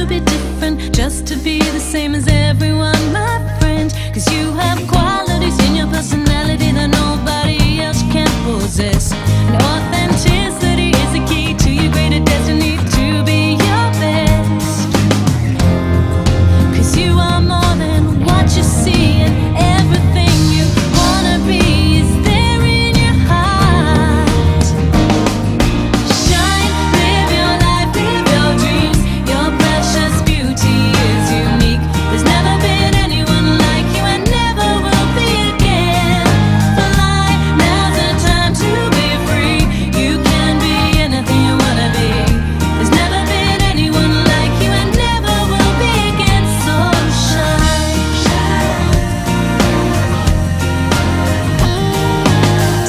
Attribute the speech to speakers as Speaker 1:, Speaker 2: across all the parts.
Speaker 1: to be different, just to be the same as everyone, my friend. Cause you have qualities in your personality that nobody else can possess. And authenticity is the key to your greater destiny, to be your best. Cause you are more than what you see, and everything you wanna be is there in your heart. Shine, live your life, live your dreams. Your precious beauty is unique. There's never been anyone like you and never will be again. Fly, now's the time to be free. You can be anything you wanna be. There's never been anyone like you and never will be again. So shine,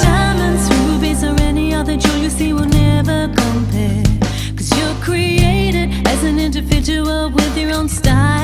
Speaker 1: diamonds, rubies, or any other jewel you see will never compare. Cause you're created as an individual with your own style.